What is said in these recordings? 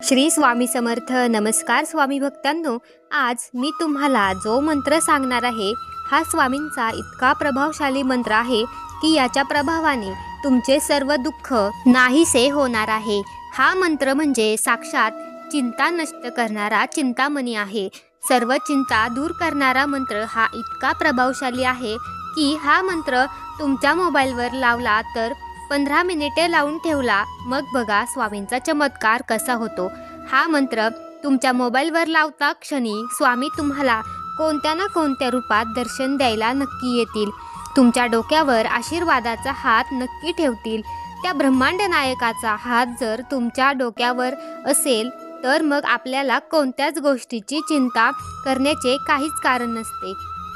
श्री स्वामी समर्थ. नमस्कार स्वामी भक्तांनो, आज मी तुम्हाला जो मंत्र सांगणार आहे हा स्वामींचा इतका प्रभावशाली मंत्र आहे की याच्या प्रभावाने तुमचे सर्व दुःख नाहीसे होणार आहे. हा मंत्र म्हणजे साक्षात चिंता नष्ट करणारा चिंतामणी आहे. सर्व चिंता दूर करणारा मंत्र हा इतका प्रभावशाली आहे की हा मंत्र तुमच्या मोबाईलवर लावला तर 15 मिनिटे लावून ठेवला, मग बघा स्वामींचा चमत्कार कसा होतो. हा मंत्र तुमच्या मोबाईलवर लावता क्षणी स्वामी तुम्हाला कोणत्या ना कोणत्या रूपात दर्शन द्यायला नक्की येतील. तुमच्या डोक्यावर आशीर्वादाचा हात नक्की ठेवतील. त्या ब्रह्मांड नायकाचा हात जर तुमच्या डोक्यावर असेल तर मग आपल्याला कोणत्याच गोष्टीची चिंता करण्याचे काहीच कारण नसते,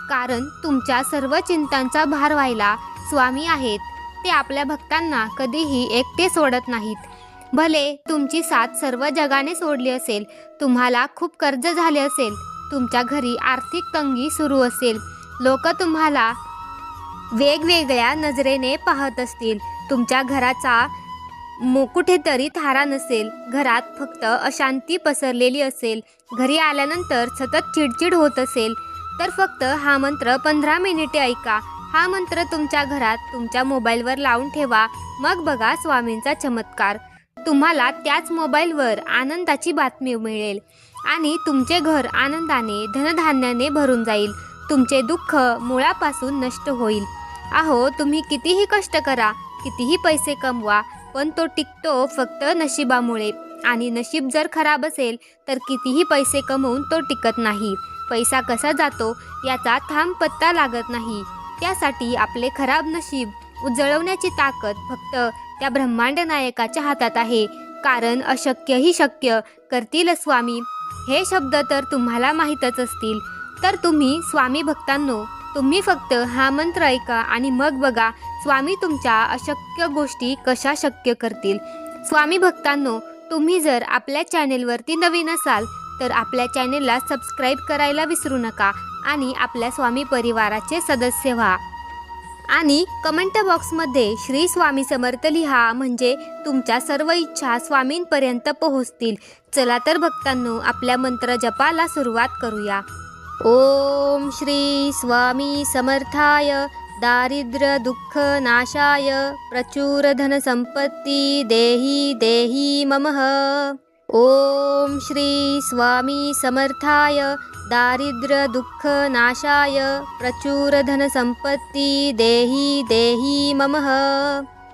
कारण तुमच्या सर्व चिंतांचा भार व्हायला स्वामी आहेत. ते आपल्या भक्तांना कधीही एकटे सोडत नाहीत. भले तुमची साथ सर्व जगाने सोडली असेल, तुम्हाला खूप कर्ज झाले असेल, तुमच्या घरी आर्थिक तंगी सुरू असेल, लोक तुम्हाला वेगवेगळ्या नजरेने पाहत असतील, तुमच्या घराचा कुठेतरी थारा नसेल, घरात फक्त अशांती पसरलेली असेल, घरी आल्यानंतर सतत चिडचिड होत असेल, तर फक्त हा मंत्र 15 मिनिटे ऐका. हा मंत्र तुमच्या घरात तुमच्या मोबाईलवर लावून ठेवा, मग बघा स्वामींचा चमत्कार. तुम्हाला त्याच मोबाईलवर आनंदाची बातमी मिळेल आणि तुमचे घर आनंदाने धनधान्याने भरून जाईल. तुमचे दुःख मुळापासून नष्ट होईल. अहो, तुम्ही कितीही कष्ट करा, कितीही पैसे कमवा, पण तो टिकतो फक्त नशिबामुळे. आणि नशीब जर खराब असेल तर कितीही पैसे कमवून तो टिकत नाही. पैसा कसा जातो याचा थांब पत्ता लागत नाही. त्यासाठी आपले खराब नशीब उजळवण्याची ताकद फक्त त्या ब्रह्मांड नायकाच्या हातात आहे. कारण अशक्यही शक्य करतील स्वामी, हे शब्द तर तुम्हाला माहीतच असतील. तर तुम्ही स्वामी भक्तांनो, तुम्ही फक्त हा मंत्र ऐका आणि मग बघा स्वामी तुमच्या अशक्य गोष्टी कशा शक्य करतील. स्वामी भक्तांनो, तुम्ही जर आपल्या चॅनेलवरती नवीन असाल तर आपल्या चॅनेलला सबस्क्राईब करायला विसरू नका आणि आपल्या स्वामी परिवाराचे सदस्य व्हा. आणि कमेंट बॉक्समध्ये श्री स्वामी समर्थ लिहा, म्हणजे तुमच्या सर्व इच्छा स्वामींपर्यंत पोहोचतील. चला तर भक्तांनो, आपल्या मंत्र जपाला सुरुवात करूया. ओम श्री स्वामी समर्थाय दारिद्र्य दुःख नाशाय प्रचुर धन संपत्ती देही देही ममः. ओम श्री स्वामी समर्थाय दारिद्र्य दुःख नाशाय प्रचुर धन संपत्ती देही देही ममः.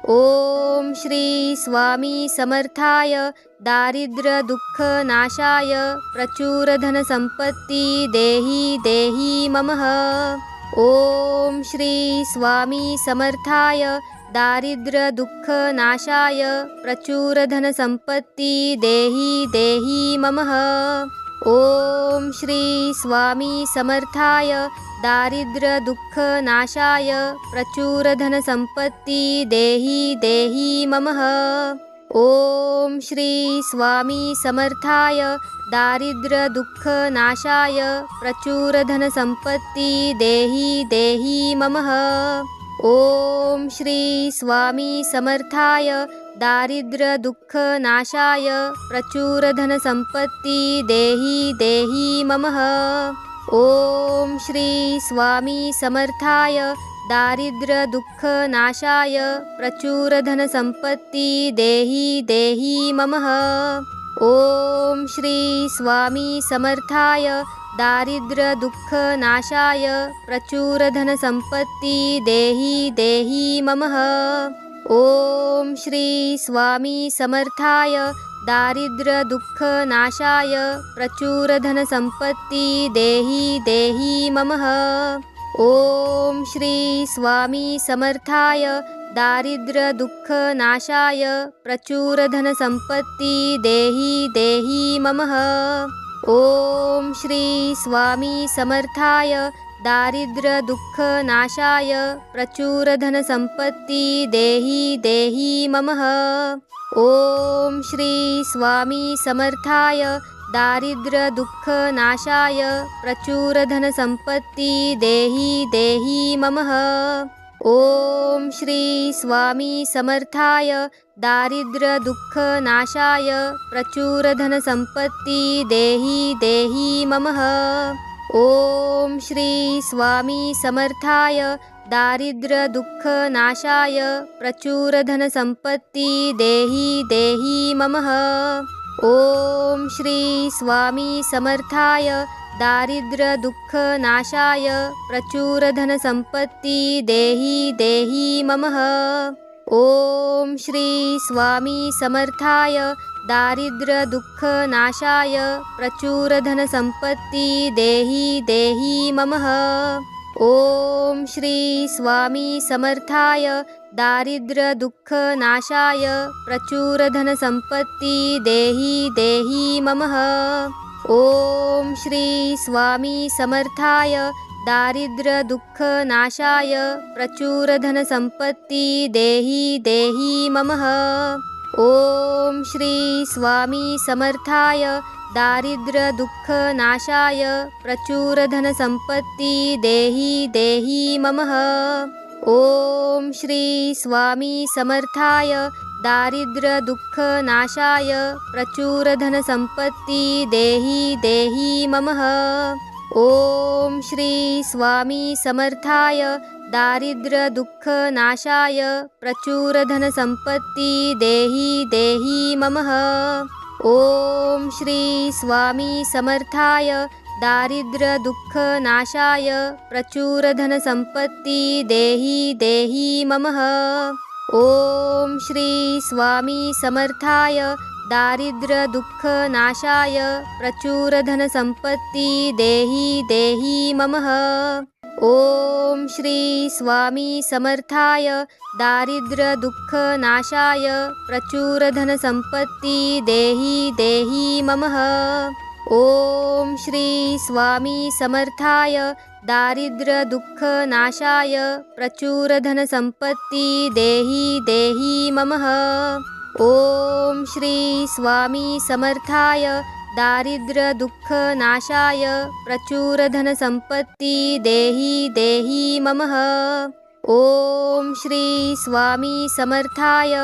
ओम श्री स्वामी समर्थाय दारिद्र्य दुःख नाशाय प्रचुर धन संपत्ती देही देही ममः. ओम श्री स्वामी समर्थाय दारिद्र्य दुःख नाशाय प्रचुर धन संपत्ती देही देही ममः. ओम श्री स्वामी समर्थाय दारिद्र्य दुःख नाशाय प्रचुर धन संपत्ती देही देही ममः. ओम श्री स्वामी समर्थाय दारिद्र्य दुःख नाशाय प्रचुर धन संपत्ती देही देही ममः. ओम श्री स्वामी समर्थाय दारिद्र्य दुःख नाशाय प्रचुर धन संपत्ती देही देही ममः. ओम श्री स्वामी समर्थाय दारिद्र्य दुःख नाशाय प्रचुर धन संपत्ती देही देही ममः. ओम श्री स्वामी समर्थाय दारिद्र्य दुःख नाशाय प्रचुर धन संपत्ती देही देही ममः. ओम श्री स्वामी समर्थाय दारिद्र्य दुःख नाशाय प्रचुर धन संपत्ती देही देही ममः. ओम श्री स्वामी समर्थाय दारिद्र्य दुःख नाशाय प्रचुर धन संपत्ती देही देही ममः. ओम श्री स्वामी समर्थाय दारिद्र्य दुःख नाशाय प्रचुर धन संपत्ती देही देही ममः. ओम श्री स्वामी समर्थाय दारिद्र्य दुःख नाशाय प्रचुर धन संपत्ती देही देही ममः. ओम श्री स्वामी समर्थाय दारिद्र्य दुःख नाशाय प्रचुर धन संपत्ती देहि देहि ममः। ओम श्री स्वामी समर्थाय दारिद्र्य दुःख नाशाय प्रचुर धन संपत्ती देहि देहि ममः। ओम श्री स्वामी समर्थाय दारिद्र्य दुःख नाशाय प्रचुर धन संपत्ती देहि देहि ममः। ओम श्री स्वामी समर्थाय दारिद्र्य दुःख नाशाय प्रचुर धन संपत्ती देहि देहि ममः। ओम श्री स्वामी समर्थाय दारिद्र्य दुःख नाशाय प्रचुर धन संपत्ती देहि देहि ममः। ओम श्री स्वामी समर्थाय दारिद्र्य दुःख नाशाय प्रचुर धन संपत्ती देहि देहि ममः। ओम श्री स्वामी समर्थाय दारिद्र्य दुःख नाशाय प्रचुर धन संपत्ती देहि देहि ममः। ओम श्री स्वामी समर्थाय दारिद्र्य दुःख नाशाय प्रचुर धन संपत्ती देहि देहि ममः। ओम श्री स्वामी समर्थाय दारिद्र्य दुःख नाशाय प्रचुर धन संपत्ती देहि देहि ममः। ओम श्री स्वामी समर्थाय दारिद्र्य दुःख नाशाय प्रचुर धन संपत्ती देहि देहि ममः। ओम श्री स्वामी समर्थाय दारिद्र्य दुःख नाशाय प्रचुर धन संपत्ती देहि देहि ममः। ओम श्री स्वामी समर्थाय दारिद्र्य दुःख नाशाय प्रचुर धन संपत्ती देहि देहि ममः। ओम श्री स्वामी समर्थाय दारिद्र्य दुःख नाशाय प्रचुर धन संपत्ती देहि देहि ममः। ओम श्री स्वामी समर्थाय दारिद्र्य दुःख नाशाय प्रचुर धन संपत्ती देहि देहि ममः। ओम श्री स्वामी समर्थाय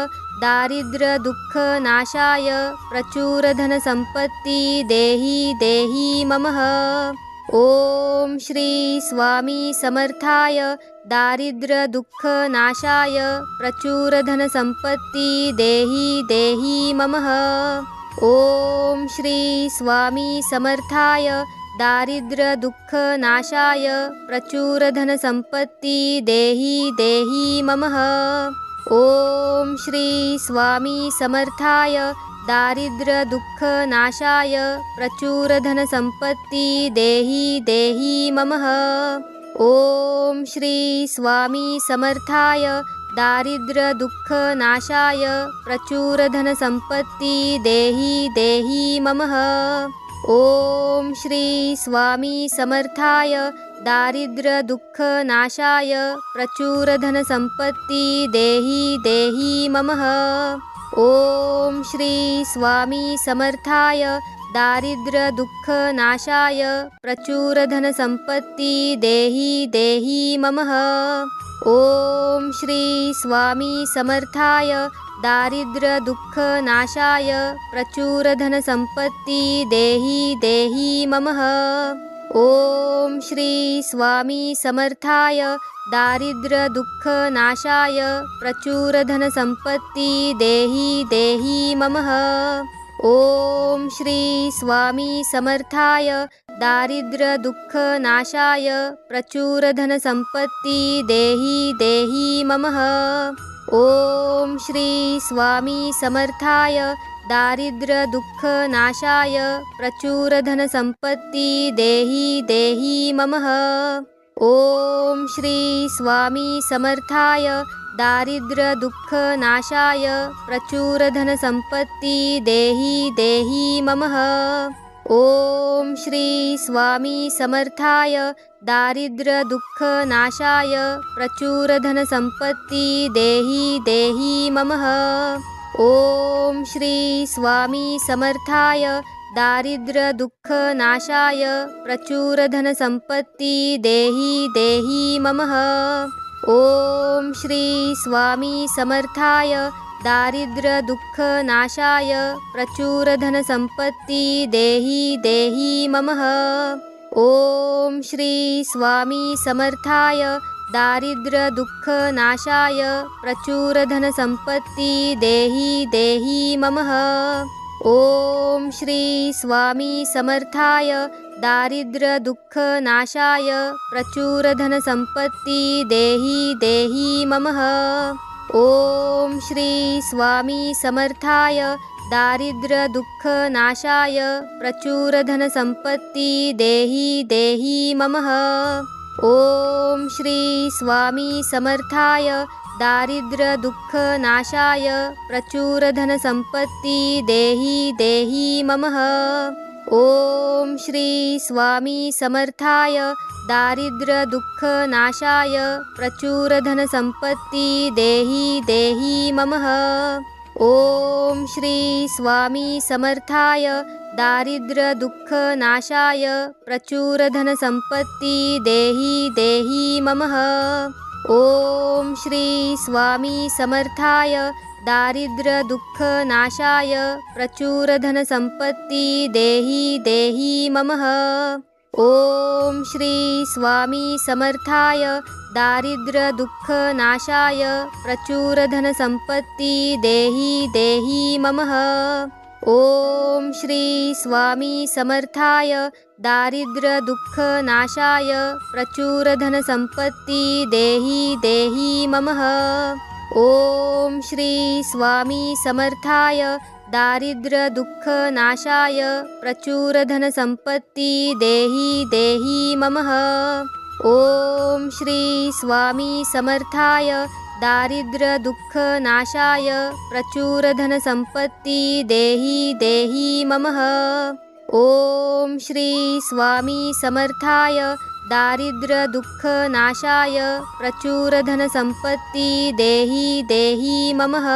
दारिद्र्य दुःख नाशाय प्रचुर धन संपत्ती देहि देहि ममः। ओम श्री स्वामी समर्थाय दारिद्र्य दुःख नाशाय प्रचुर धन संपत्ती देहि देहि ममः। ओम श्री स्वामी समर्थाय दारिद्र्य दुःख नाशाय प्रचुर धन संपत्ती देहि देहि ममः। ओम श्री स्वामी समर्थाय दारिद्र्य दुःख नाशाय प्रचुर धन संपत्ती देहि देहि ममः। ओम श्री स्वामी समर्थाय दारिद्र्य दुःख नाशाय प्रचुर धन संपत्ती देहि देहि ममः। ओम श्री स्वामी समर्थाय दारिद्र्य दुःख नाशाय प्रचुर धन संपत्ती देहि देहि ममः। ओम श्री स्वामी समर्थाय दारिद्र्य दुःख नाशाय प्रचुर धन संपत्ती देहि देहि ममः। ओम श्री स्वामी समर्थाय दारिद्र्य दुःख नाशाय प्रचुर धन संपत्ती देहि देहि ममः। ओम श्री स्वामी समर्थाय दारिद्र्य दुःख नाशाय प्रचुर धन संपत्ती देहि देहि ममः। ओम श्री स्वामी समर्थाय दारिद्र्य दुःख नाशाय प्रचुर धन संपत्ती देहि देहि ममः। ओम श्री स्वामी समर्थाय दारिद्र्य दुःख नाशाय प्रचुर धन संपत्ती देहि देहि ममः। ओम श्री स्वामी समर्थाय दारिद्र्य दुःख नाशाय प्रचुर धन संपत्ती देहि देहि ममः। ओम श्री स्वामी समर्थाय दारिद्र्य दुःख नाशाय प्रचुर धन संपत्ती देहि देहि ममः। ओम श्री स्वामी समर्थाय दारिद्र्य दुःख नाशाय प्रचुर धन संपत्ती देहि देहि ममः। ओम श्री स्वामी समर्थाय दारिद्र्य दुःख नाशाय प्रचुर धन संपत्ती देहि देहि ममः। ओम श्री स्वामी समर्थाय दारिद्र्य दुःख नाशाय प्रचुर धन संपत्ती देहि देहि ममः। ओम श्री स्वामी समर्थाय दारिद्र्य दुःख नाशाय प्रचुर धन संपत्ती देहि देहि ममः। ओम श्री स्वामी समर्थाय दारिद्र्य दुःख नाशाय प्रचुर धन संपत्ती देहि देहि ममः। ओम श्री स्वामी समर्थाय दारिद्र्य दुःख नाशाय प्रचुर धन संपत्ती देहि देहि ममः। ओम श्री स्वामी समर्थाय दारिद्र्य दुःख नाशाय प्रचुर धन संपत्ती देहि देहि ममः। ओम श्री स्वामी समर्थाय दारिद्र्य दुःख नाशाय प्रचुर धन संपत्ती देहि देहि ममः। ओम श्री स्वामी समर्थाय दारिद्र्य दुःख नाशाय प्रचुर धन संपत्ती देहि देहि ममः। ओम श्री स्वामी समर्थाय दारिद्र्य दुःख नाशाय प्रचुर धन संपत्ती देहि देहि ममः। ओम श्री स्वामी समर्थाय दारिद्र्य दुःख नाशाय प्रचुर धन संपत्ती देहि देहि ममः। ओम श्री स्वामी समर्थाय दारिद्र्य दुःख नाशाय प्रचुर धन संपत्ती देहि देहि ममः। ओम श्री स्वामी समर्थाय दारिद्र्य दुःख नाशाय प्रचुर धन संपत्ती देहि देहि ममः। ओम श्री स्वामी समर्थाय दारिद्र्य दुःख नाशाय प्रचुर धन संपत्ती देहि देहि ममः।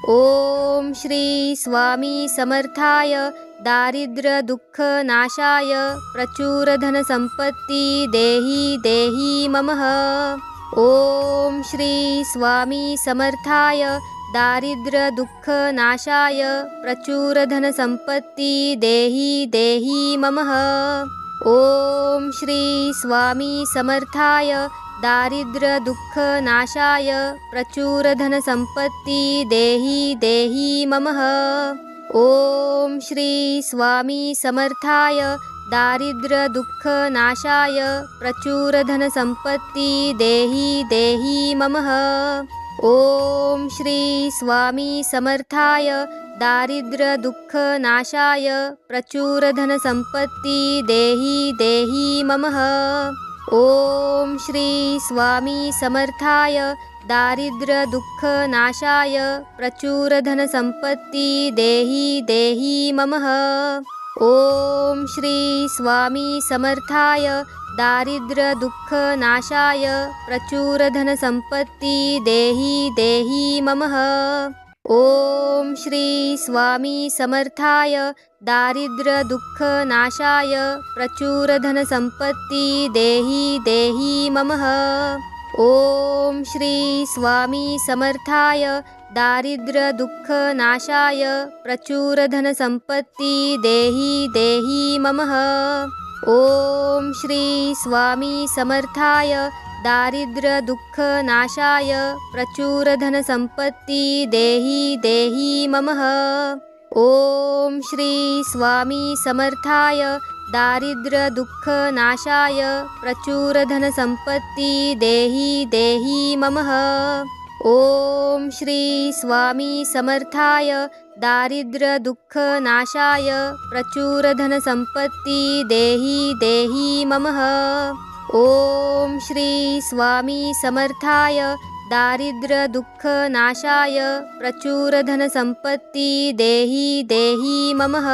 ओम श्री स्वामी समर्थाय दारिद्र्य दुःख नाशाय प्रचुर धन संपत्ती देहि देहि ममः। ओम श्री स्वामी समर्थाय दारिद्र्य दुःख नाशाय प्रचुर धन संपत्ती देहि देहि ममः। ओम श्री स्वामी समर्थाय दारिद्र्य दुःख नाशाय प्रचुर धन संपत्ती देहि देहि ममः। ओम श्री स्वामी समर्थाय दारिद्र्य दुःख नाशाय प्रचुर धन संपत्ती देहि देहि ममः। ओम श्री स्वामी समर्थाय दारिद्र्य दुःख नाशाय प्रचुर धन संपत्ती देहि देहि ममः। ओम श्री स्वामी समर्थाय दारिद्र्य दुःख नाशाय प्रचुर धन संपत्ती देहि देहि ममः। ओम श्री स्वामी समर्थाय दारिद्र्य दुःख नाशाय प्रचुर धन संपत्ती देहि देहि ममः। ओम श्री स्वामी समर्थाय दारिद्र्य दुःख नाशाय प्रचुर धन संपत्ती देहि देहि ममः। ओम श्री स्वामी समर्थाय दारिद्र्य दुःख नाशाय प्रचुर धन संपत्ती देहि देहि ममः। ओम श्री स्वामी समर्थाय दारिद्र्य दुःख नाशाय प्रचुर धन संपत्ती देहि देहि ममः। ओम श्री स्वामी समर्थाय दारिद्र्य दुःख नाशाय प्रचुर धन संपत्ती देहि देहि ममः। ओम श्री स्वामी समर्थाय दारिद्र्य दुःख नाशाय प्रचुर धन संपत्ती देहि देहि ममः। ओम श्री स्वामी समर्थाय दारिद्र्य दुःख नाशाय प्रचुर धन संपत्ती देहि देहि ममः।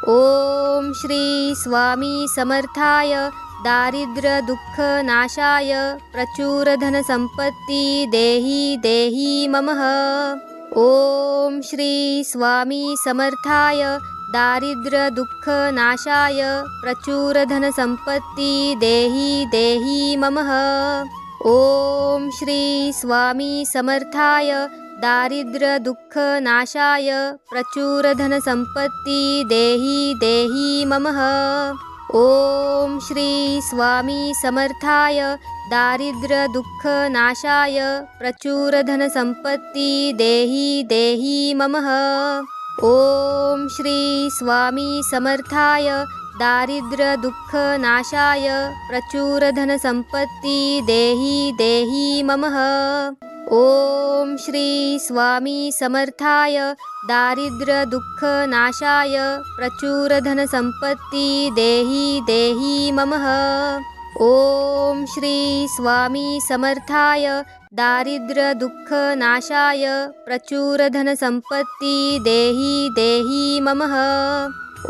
ओम श्री स्वामी समर्थाय दारिद्र्य दुःख नाशाय प्रचुर धन संपत्ती देहि देहि ममः। ओम श्री स्वामी समर्थाय दारिद्र्य दुःख नाशाय प्रचुर धन संपत्ती देहि देहि ममः। ओम श्री स्वामी समर्थाय दारिद्र्य दुःख नाशाय प्रचुर धन संपत्ती देहि देहि ममः। ओम श्री स्वामी समर्थाय दारिद्र्य दुःख नाशाय प्रचुर धन संपत्ती देहि देहि ममः। ओम श्री स्वामी समर्थाय दारिद्र्य दुःख नाशाय प्रचुर धन संपत्ती देहि देहि ममः। ओम श्री स्वामी समर्थाय दारिद्र्य दुःख नाशाय प्रचुर धन संपत्ती देहि देहि ममः। ओम श्री स्वामी समर्थाय दारिद्र्य दुःख नाशाय प्रचुर धन संपत्ती देहि देहि ममः।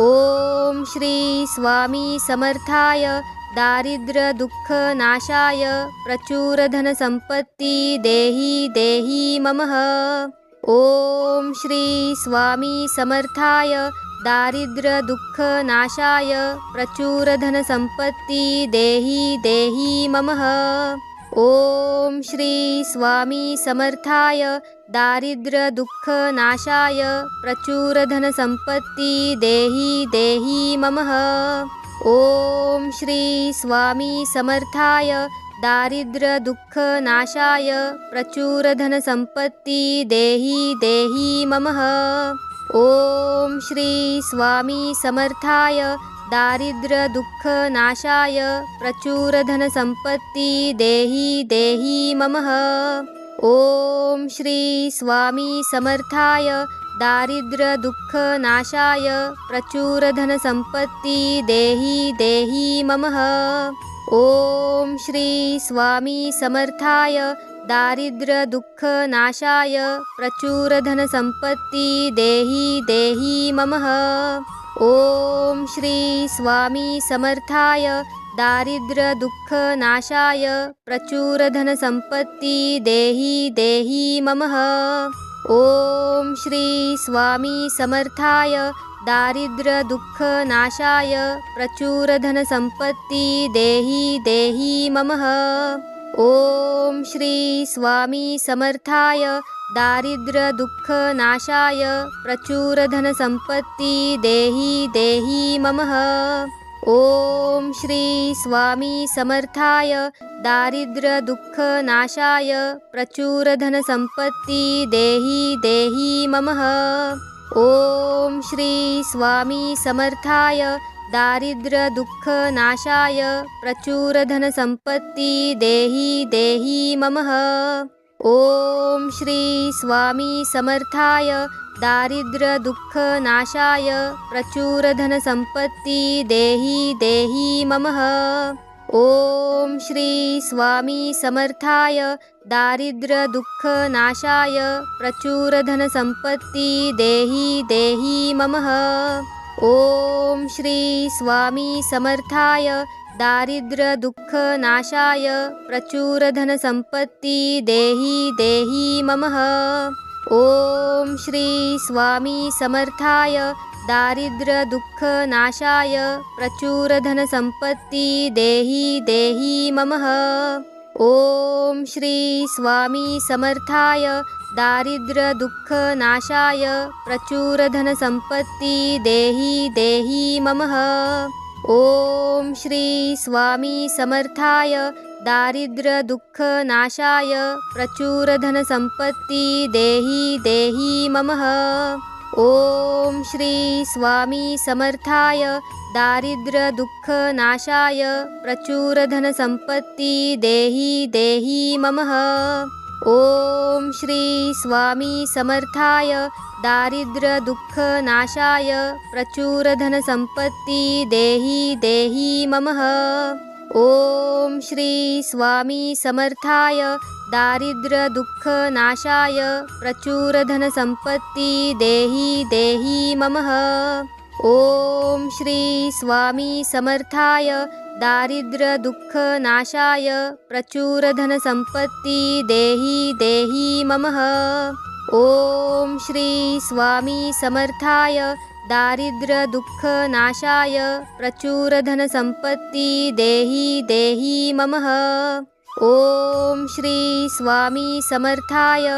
ओम श्री स्वामी समर्थाय दारिद्र्य दुःख नाशाय प्रचुर धन संपत्ती देहि देहि ममः। ओम श्री स्वामी समर्थाय दारिद्र्य दुःख नाशाय प्रचुर धन संपत्ती देहि देहि ममः। ओम श्री स्वामी समर्थाय दारिद्र्य दुःख नाशाय प्रचुर धन संपत्ती देहि देहि ममः। ओम श्री स्वामी समर्थाय दारिद्र्य दुःख नाशाय प्रचुर धन संपत्ती देहि देहि ममः। ओम श्री स्वामी समर्थाय दारिद्र्य दुःख नाशाय प्रचुर धन संपत्ती देहि देहि ममः। ओम श्री स्वामी समर्थाय दारिद्र्य दुःख नाशाय प्रचुर धन संपत्ती देहि देहि ममः। ओम श्री स्वामी समर्थाय दारिद्र्य दुःख नाशाय प्रचुर धन संपत्ती देहि देहि ममः। ओम श्री स्वामी समर्थाय दारिद्र्य दुःख नाशाय प्रचुर धन संपत्ती देहि देहि ममः। ओम श्री स्वामी समर्थाय दारिद्र्य दुःख नाशाय प्रचुर धन संपत्ती देहि देहि ममः। ओम श्री स्वामी समर्थाय दारिद्र्य दुःख नाशाय प्रचुर धन संपत्ती देहि देहि ममः। ओम श्री स्वामी समर्थाय दारिद्र्य दुःख नाशाय प्रचुर धन संपत्ती देहि देहि ममः। ओम श्री स्वामी समर्थाय दारिद्र्य दुःख नाशाय प्रचुर धन संपत्ती देहि देहि ममः। ओम श्री स्वामी समर्थाय दारिद्र्य दुःख नाशाय प्रचुर धन संपत्ती देहि देहि ममः। ओम श्री स्वामी समर्थाय दारिद्र्य दुःख नाशाय प्रचुर धन संपत्ती देहि देहि ममः। ओम श्री स्वामी समर्थाय दारिद्र्य दुःख नाशाय प्रचुर धन संपत्ती देहि देहि ममः। ओम श्री स्वामी समर्थाय दारिद्र्य दुःख नाशाय प्रचुर धन संपत्ती देहि देहि ममः। ओम श्री स्वामी समर्थाय दारिद्र्य दुःख नाशाय प्रचुर धन संपत्ती देहि देहि ममः। ओम श्री स्वामी समर्थाय दारिद्र्य दुःख नाशाय प्रचुर धन संपत्ती देहि देहि ममः। ओम श्री स्वामी समर्थाय दारिद्र्य दुःख नाशाय प्रचुर धन संपत्ती देहि देहि ममः। ओम श्री स्वामी समर्थाय दारिद्र्य दुःख नाशाय प्रचुर धन संपत्ती देहि देहि ममः। ओम श्री स्वामी समर्थाय दारिद्र्य दुःख नाशाय प्रचुर धन संपत्ती देहि देहि ममः। ओम श्री स्वामी समर्थाय दारिद्र्य दुःख नाशाय प्रचुर धन संपत्ती देहि देहि ममः। ओम श्री स्वामी समर्थाय दारिद्र्य दुःख नाशाय प्रचुर धन संपत्ती देहि देहि ममः। ओम श्री स्वामी समर्थाय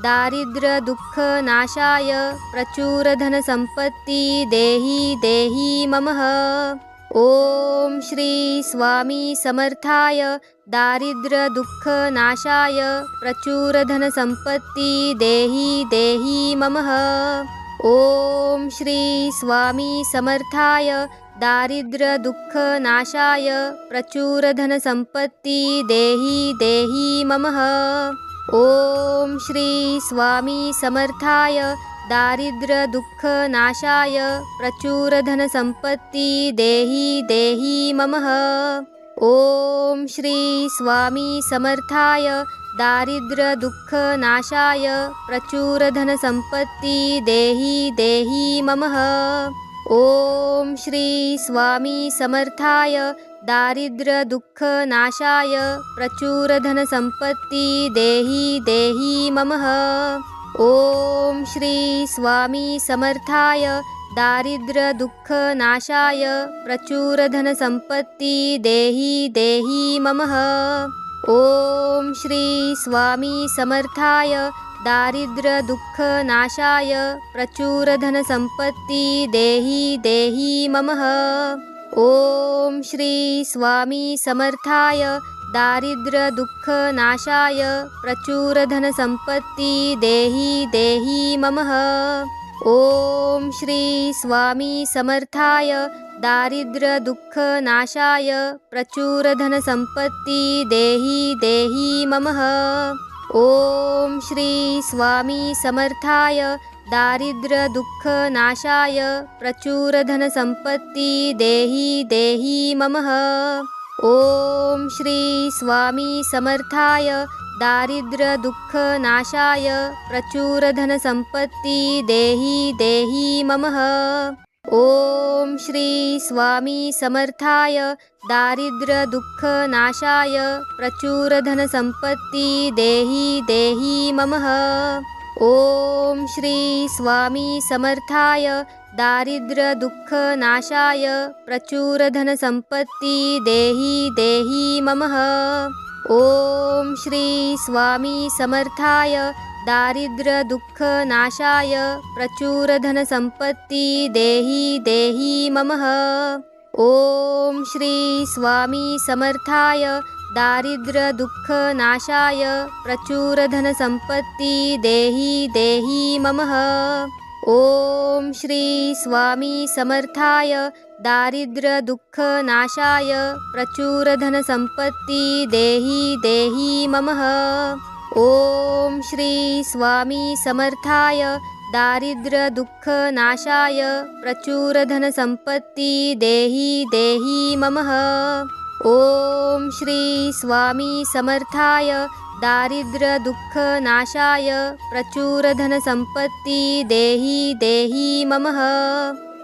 दारिद्र्य दुःख नाशाय प्रचुर धन संपत्ती देहि देहि ममः। ओम श्री स्वामी समर्थाय दारिद्र्य दुःख नाशाय प्रचुर धन संपत्ती देहि देहि ममः। ओम श्री स्वामी समर्थाय दारिद्र्य दुःख नाशाय प्रचुर धन संपत्ती देहि देहि ममः। ओम श्री स्वामी समर्थाय दारिद्र्य दुःख नाशाय प्रचुर धन संपत्ती देहि देहि ममः। ओम श्री स्वामी समर्थाय दारिद्र्य दुःख नाशाय प्रचुर धन संपत्ती देहि देहि ममः। ओम श्री स्वामी समर्थाय दारिद्र्य दुःख नाशाय प्रचुर धन संपत्ती देहि देहि ममः। ओम श्री स्वामी समर्थाय दारिद्र्य दुःख नाशाय प्रचुर धन संपत्ती देहि देहि ममः। ओम श्री स्वामी समर्थाय दारिद्र्य दुःख नाशाय प्रचुर धन संपत्ती देहि देहि ममः। ओम श्री स्वामी समर्थाय दारिद्र्य दुःख नाशाय प्रचुर धन संपत्ती देहि देहि ममः। ओम श्री स्वामी समर्थाय दारिद्र्य दुःख नाशाय प्रचुर धन संपत्ती देहि देहि ममः। ओम श्री स्वामी समर्थाय दारिद्र्य दुःख नाशाय प्रचुर धन संपत्ती देहि देहि ममः। ओम श्री स्वामी समर्थाय दारिद्र्य दुःख नाशाय प्रचुर धन संपत्ती देहि देहि ममः। ओम श्री स्वामी समर्थाय दारिद्र्य दुःख नाशाय प्रचुर धन संपत्ती देहि देहि ममः। ओम श्री स्वामी समर्थाय दारिद्र्य दुःख नाशाय प्रचुर धन संपत्ती देहि देहि ममः। ओम श्री स्वामी समर्थाय दारिद्र्य दुःख नाशाय प्रचुर धन संपत्ती देहि देहि ममः। ओम श्री स्वामी समर्थाय दारिद्र्य दुःख नाशाय प्रचुर धन संपत्ती देहि देहि ममः। ओम श्री स्वामी समर्थाय दारिद्र्य दुःख नाशाय प्रचुर धन संपत्ती देहि देहि ममः। ओम श्री स्वामी समर्थाय दारिद्र्य दुःख नाशाय प्रचुर धन संपत्ती देहि देहि ममः। ओम श्री स्वामी समर्थाय दारिद्र्य दुःख नाशाय प्रचुर धन संपत्ती देहि देहि ममः।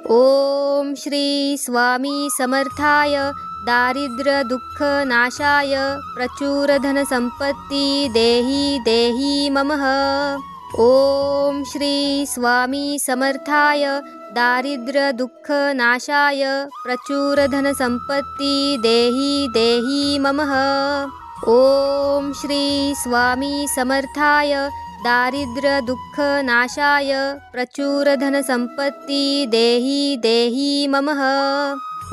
ओम श्री स्वामी समर्थाय दारिद्र्य दुःख नाशाय प्रचुर धन संपत्ती देहि देहि ममः। ओम श्री स्वामी समर्थाय दारिद्र्य दुःख नाशाय प्रचुर धन संपत्ती देहि देहि ममः। ओम श्री स्वामी समर्थाय दारिद्र्य दुःख नाशाय प्रचुर धन संपत्ती देहि देहि ममः।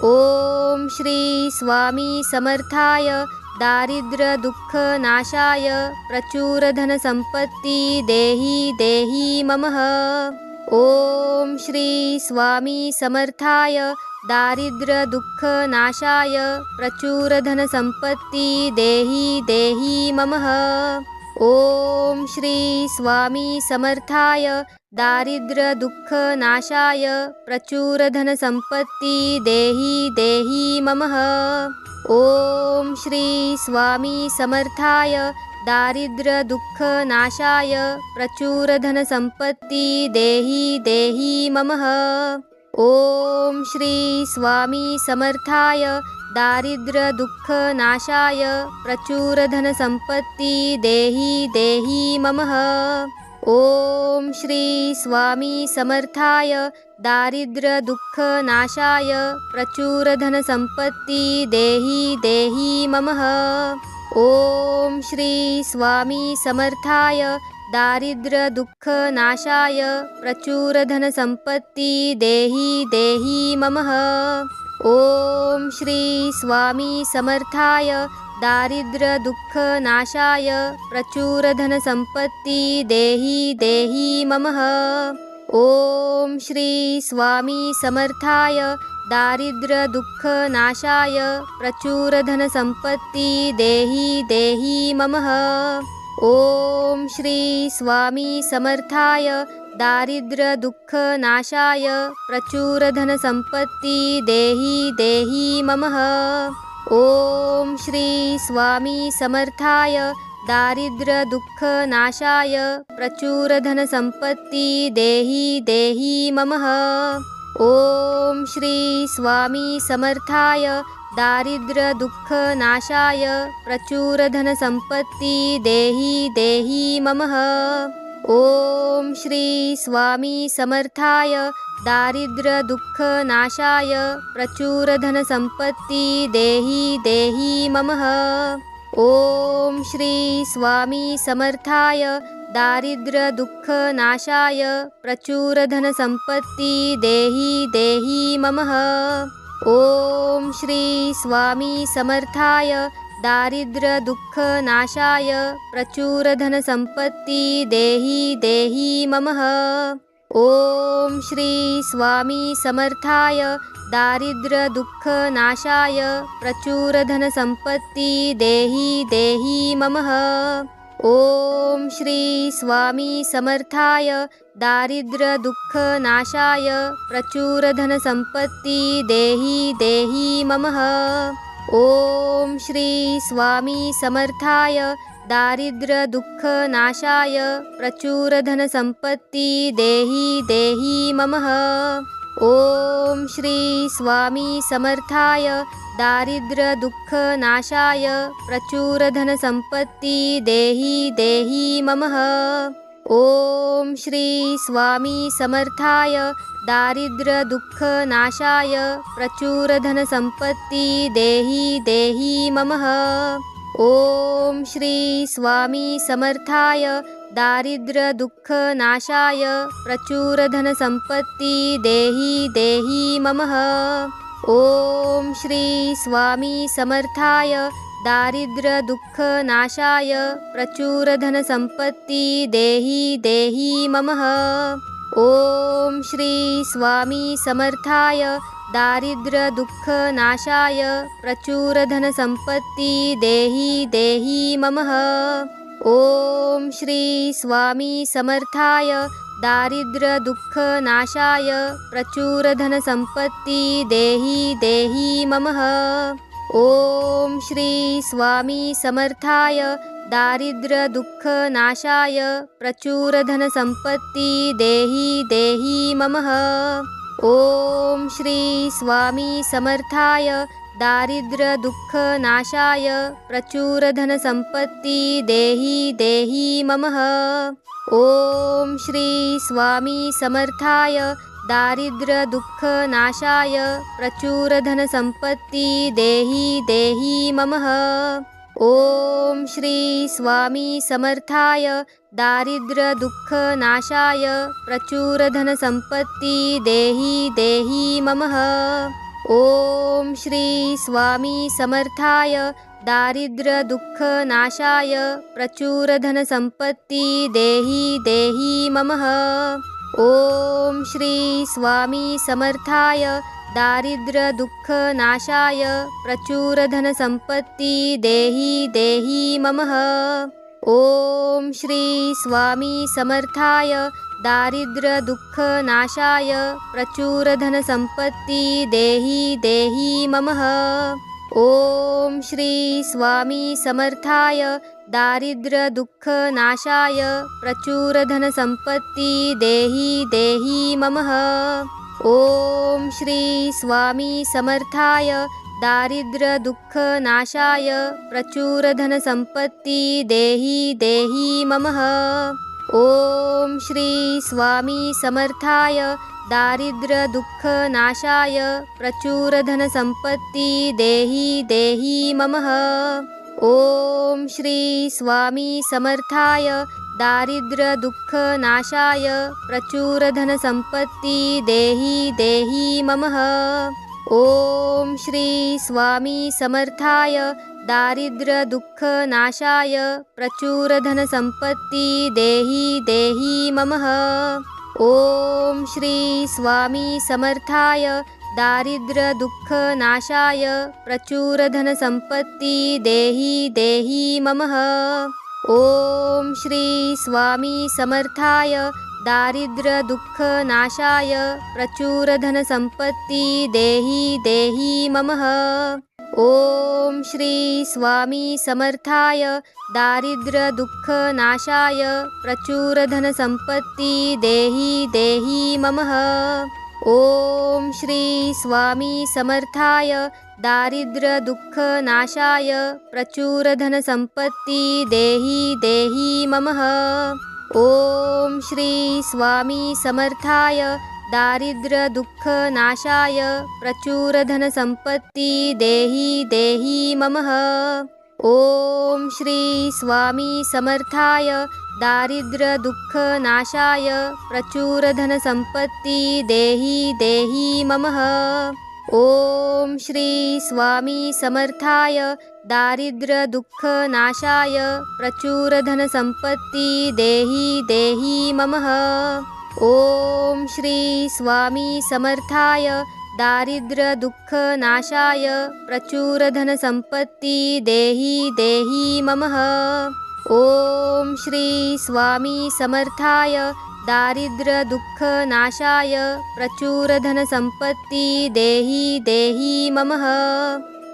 ओम श्री स्वामी समर्थाय दारिद्र्य दुःख नाशाय प्रचुर धन संपत्ती देहि देहि ममः। ओम श्री स्वामी समर्थाय दारिद्र्य दुःख नाशाय प्रचुर धन संपत्ती देहि देहि ममः। ओम श्री स्वामी समर्थाय दारिद्र्य दुःख नाशाय प्रचुर धन संपत्ती देहि देहि ममः। ओम श्री स्वामी समर्थाय दारिद्र्य दुःख नाशाय प्रचुर धन संपत्ती देहि देहि ममः। ओम श्री स्वामी समर्थाय दारिद्र्य दुःख नाशाय प्रचुर धन संपत्ती देहि देहि ममः। ओम श्री स्वामी समर्थाय दारिद्र्य दुःख नाशाय प्रचुर धन संपत्ती देहि देहि ममः। ओम श्री स्वामी समर्थाय दारिद्र्य दुःख नाशाय प्रचुर धन संपत्ती देहि देहि ममः। ओम श्री स्वामी समर्थाय दारिद्र्य दुःख नाशाय प्रचुर धन संपत्ती देहि देहि ममः। ओम श्री स्वामी समर्थाय दारिद्र्य दुःख नाशाय प्रचुर धन संपत्ती देहि देहि ममः। ओम श्री स्वामी समर्थाय दारिद्र्य दुःख नाशाय प्रचुर धन संपत्ती देहि देहि ममः। ओम श्री स्वामी समर्थाय दारिद्र्य दुःख नाशाय प्रचुर धन संपत्ती देहि देहि ममः। ओम श्री स्वामी समर्थाय दारिद्र्य दुःख नाशाय प्रचुर धन संपत्ती देहि देहि ममः। ओम श्री स्वामी समर्थाय दारिद्र्य दुःख नाशाय प्रचुर धन संपत्ती देहि देहि ममः। ओम श्री स्वामी समर्थाय दारिद्र्य दुःख नाशाय प्रचुर धन संपत्ती देहि देहि ममः। ओम श्री स्वामी समर्थाय दारिद्र्य दुःख नाशाय प्रचुर धन संपत्ती देहि देहि ममः। ओम श्री स्वामी समर्थाय दारिद्र्य दुःख नाशाय प्रचुर धन संपत्ती देहि देहि ममः। ओम श्री स्वामी समर्थाय दारिद्र्य दुःख नाशाय प्रचुर धन संपत्ती देहि देहि ममः। ओम श्री स्वामी समर्थाय दारिद्र्य दुःख नाशाय प्रचुर धन संपत्ती देहि देहि ममः। ओम श्री स्वामी समर्थाय दारिद्र्य दुःख नाशाय प्रचुर धन संपत्ती देहि देहि ममः। ओम श्री स्वामी समर्थाय दारिद्र्य दुःख नाशाय प्रचुर धन संपत्ती देहि देहि ममः। ओम श्री स्वामी समर्थाय दारिद्र्य दुःख नाशाय प्रचुर धन संपत्ती देहि देहि ममः। ओम श्री स्वामी समर्थाय दारिद्र्य दुःख नाशाय प्रचुर धन संपत्ती देहि देहि ममः। ओम श्री स्वामी समर्थाय दारिद्र्य दुःख नाशाय प्रचुर धन संपत्ती देहि देहि ममः। ओम श्री स्वामी समर्थाय दारिद्र्य दुःख नाशाय प्रचुर धन संपत्ती देहि देहि ममः। ओम श्री स्वामी समर्थाय दारिद्र्य दुःख नाशाय प्रचुर धन संपत्ती देहि देहि ममः। ओम श्री स्वामी समर्थाय दारिद्र्य दुःख नाशाय प्रचुर धन संपत्ती देहि देहि ममः। ओम श्री स्वामी समर्थाय दारिद्र्य दुःख नाशाय प्रचुर धन संपत्ती देहि देहि ममः। ओम श्री स्वामी समर्थाय दारिद्र्य दुःख नाशाय प्रचुर धन संपत्ती देहि देहि ममः। ओम श्री स्वामी समर्थाय दारिद्र्य दुःख नाशाय प्रचुर धन संपत्ती देहि देहि ममः। ओम श्री स्वामी समर्थाय दारिद्र्य दुःख नाशाय प्रचुर धन संपत्ती देहि देहि ममः। ओम श्री स्वामी समर्थाय दारिद्र्य दुःख नाशाय प्रचुर धन संपत्ती देहि देहि ममः। ओम श्री स्वामी समर्थाय दारिद्र्य दुःख नाशाय प्रचुर धन संपत्ती देहि देहि ममः। ओम श्री स्वामी समर्थाय दारिद्र्य दुःख नाशाय प्रचुर धन संपत्ती देहि देहि ममः। ओम श्री स्वामी समर्थाय दारिद्र्य दुःख नाशाय प्रचुर धन संपत्ती देहि देहि ममः। ओम श्री स्वामी समर्थाय दारिद्र्यदुःखनाशाय प्रचुरधनसम्पत्ति देहि ममः। ॐ श्री स्वामी समर्थाय दारिद्र्यदुःखनाशाय प्रचुरधनसम्पत्ति देहि ममः। ॐ श्री स्वामी समर्थाय दारिद्र्यदुःखनाशाय प्रचुरधनसम्पत्ति देहि ममः। ॐ श्री स्वामी समर्थाय दारिद्र्यदुःखनाशाय प्रचुरधनसम्पत्ति देहि ममः। ॐ श्री स्वामी समर्थाय दारिद्र्यदुःखनाशाय प्रचुरधनसम्पत्ति देहि ममः। ॐ श्री स्वामी समर्थाय दारिद्र्यदुःखनाशाय प्रचुरधनसम्पत्ति देहि ममः। ॐ श्री स्वामी समर्थाय दारिद्र्यदुःखनाशाय प्रचुरधनसम्पत्ति देहि ममः। ॐ श्री स्वामी समर्थाय दारिद्र्यदुःखनाशाय प्रचुरधनसम्पत्ति देहि ममः। ॐ श्री स्वामी समर्थाय दारिद्र्यदुःखनाशाय प्रचुरधनसम्पत्ति देहि ममः। ॐ श्री स्वामी समर्थाय दारिद्र्यदुःखनाशाय प्रचुरधनसम्पत्ति देहि ममः। ॐ श्री स्वामी समर्थाय दारिद्र्यदुःखनाशाय प्रचुरधनसम्पत्ति देहि ममः।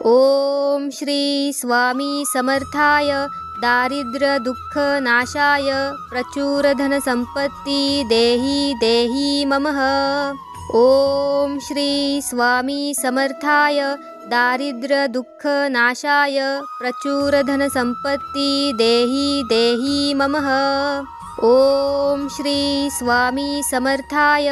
ॐ श्री स्वामी समर्थाय दारिद्र्यदुःखनाशाय प्रचुरधनसम्पत्ति देहि ममः। ॐ श्री स्वामी समर्थाय दारिद्र्यदुःखनाशाय प्रचुरधनसम्पत्ति देहि ममः। ॐ श्री स्वामी समर्थाय